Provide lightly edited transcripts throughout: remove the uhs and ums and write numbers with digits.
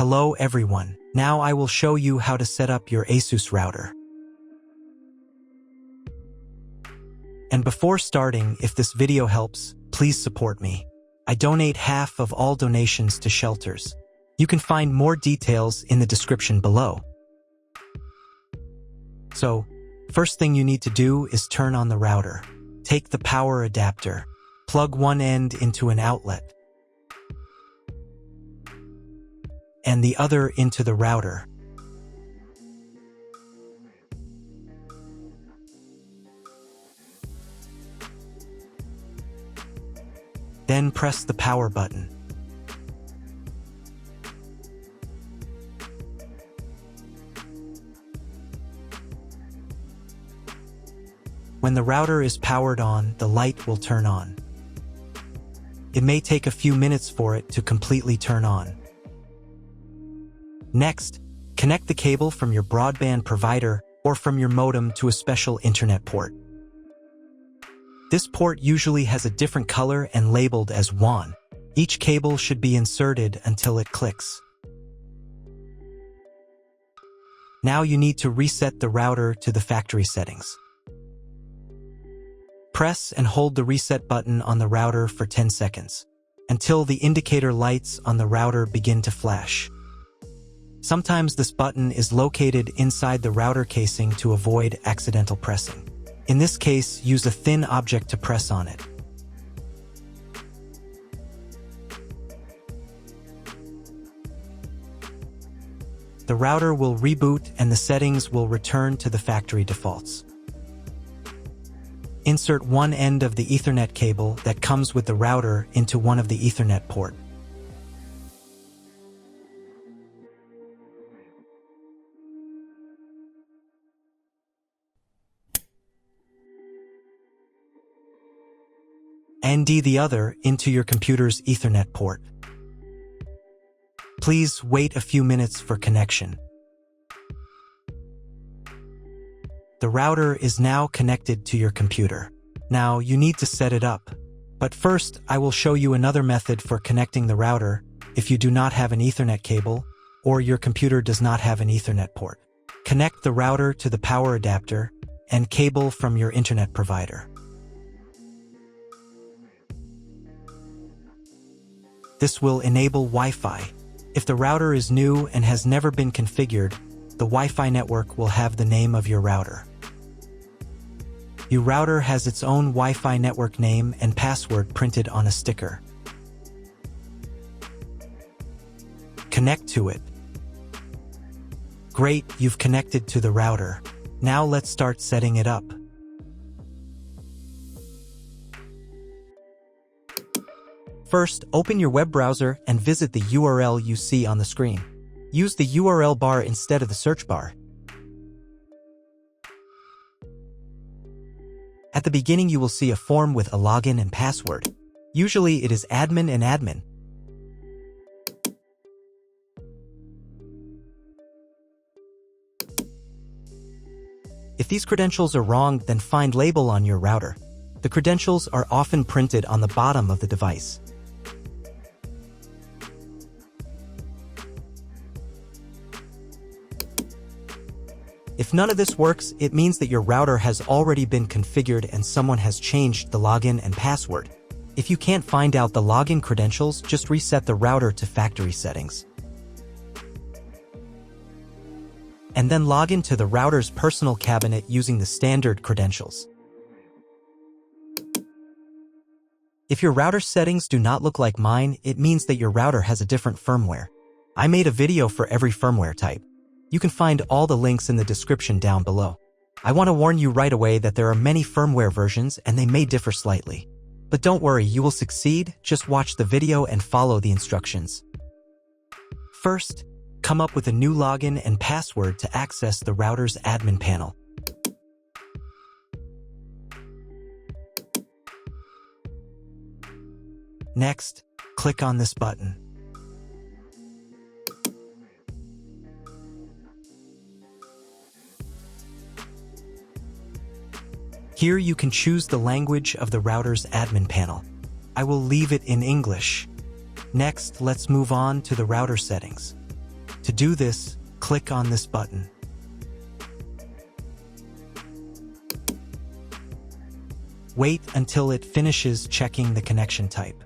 Hello everyone, now I will show you how to set up your ASUS router. And before starting, if this video helps, please support me. I donate half of all donations to shelters. You can find more details in the description below. So, first thing you need to do is turn on the router. Take the power adapter. Plug one end into an outlet and the other into the router. Then press the power button. When the router is powered on, the light will turn on. It may take a few minutes for it to completely turn on. Next, connect the cable from your broadband provider or from your modem to a special internet port. This port usually has a different color and labeled as WAN. Each cable should be inserted until it clicks. Now you need to reset the router to the factory settings. Press and hold the reset button on the router for 10 seconds, until the indicator lights on the router begin to flash. Sometimes this button is located inside the router casing to avoid accidental pressing. In this case, use a thin object to press on it. The router will reboot and the settings will return to the factory defaults. Insert one end of the Ethernet cable that comes with the router into one of the Ethernet port. And the other into your computer's Ethernet port. Please wait a few minutes for connection. The router is now connected to your computer. Now you need to set it up. But first, I will show you another method for connecting the router if you do not have an Ethernet cable or your computer does not have an Ethernet port. Connect the router to the power adapter and cable from your internet provider. This will enable Wi-Fi. If the router is new and has never been configured, the Wi-Fi network will have the name of your router. Your router has its own Wi-Fi network name and password printed on a sticker. Connect to it. Great, you've connected to the router. Now let's start setting it up. First, open your web browser and visit the URL you see on the screen. Use the URL bar instead of the search bar. At the beginning, you will see a form with a login and password. Usually, it is admin and admin. If these credentials are wrong, then find label on your router. The credentials are often printed on the bottom of the device. If none of this works, it means that your router has already been configured and someone has changed the login and password. If you can't find out the login credentials, just reset the router to factory settings. And then log into the router's personal cabinet using the standard credentials. If your router settings do not look like mine, it means that your router has a different firmware. I made a video for every firmware type. You can find all the links in the description down below. I want to warn you right away that there are many firmware versions and they may differ slightly. But don't worry, you will succeed, just watch the video and follow the instructions. First, come up with a new login and password to access the router's admin panel. Next, click on this button. Here you can choose the language of the router's admin panel. I will leave it in English. Next, let's move on to the router settings. To do this, click on this button. Wait until it finishes checking the connection type.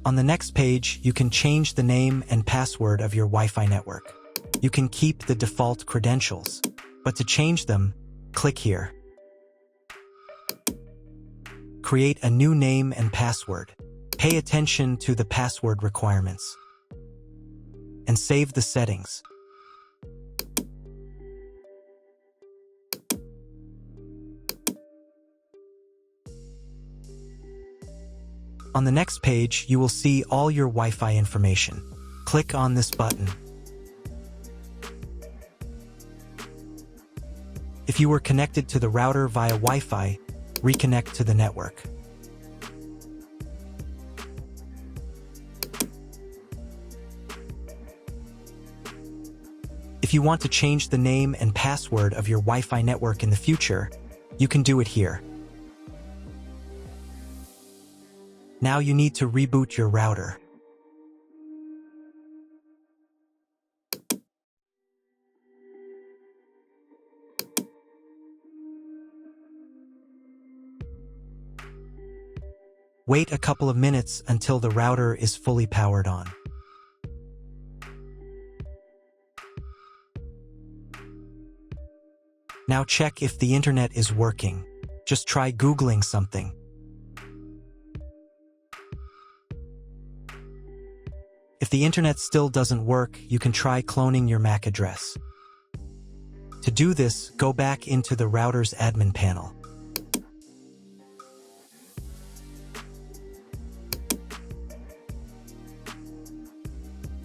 On the next page, you can change the name and password of your Wi-Fi network. You can keep the default credentials, but to change them, click here. Create a new name and password. Pay attention to the password requirements. And save the settings. On the next page, you will see all your Wi-Fi information. Click on this button. If you were connected to the router via Wi-Fi, reconnect to the network. If you want to change the name and password of your Wi-Fi network in the future, you can do it here. Now you need to reboot your router. Wait a couple of minutes until the router is fully powered on. Now check if the internet is working. Just try Googling something. If the internet still doesn't work, you can try cloning your MAC address. To do this, go back into the router's admin panel.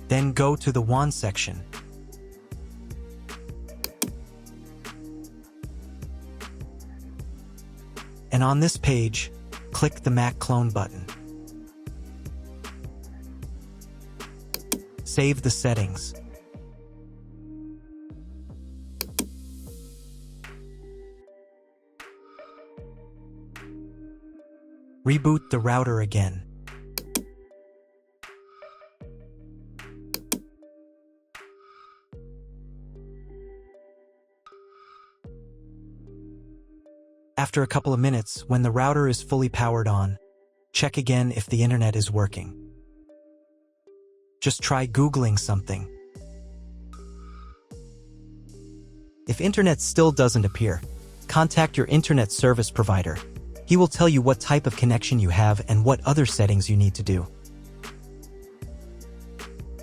Then go to the WAN section. And on this page, click the MAC clone button. Save the settings. Reboot the router again. After a couple of minutes, when the router is fully powered on, check again if the internet is working. Just try Googling something. If internet still doesn't appear, contact your internet service provider. He will tell you what type of connection you have and what other settings you need to do.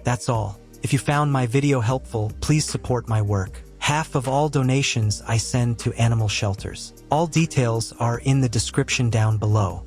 That's all. If you found my video helpful, please support my work. Half of all donations I send to animal shelters. All details are in the description down below.